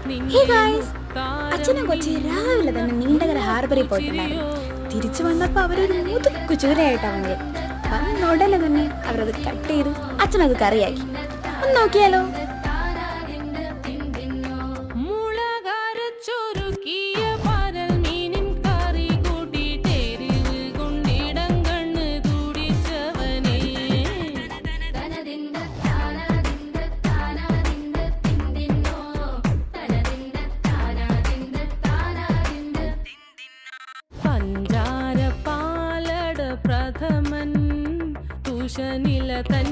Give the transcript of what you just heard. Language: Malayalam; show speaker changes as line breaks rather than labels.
ഹേ ഗായ്സ്, അച്ഛനും കൊച്ചി രാവിലെ തന്നെ നീണ്ടകര ഹാർബറിൽ പോയിട്ടുണ്ടായിരുന്നു. തിരിച്ചു വന്നപ്പോൾ അവരൊരു മുതുക്കു ചൂരയായിട്ടാണ് വന്ന ഉടനെ തന്നെ അവരത് കട്ട് ചെയ്തു അച്ഛനത് കറിയാക്കി. ഒന്ന് നോക്കിയാലോ?
പഞ്ചാര പാലട പ്രഥമൻ തുഷനില തൻ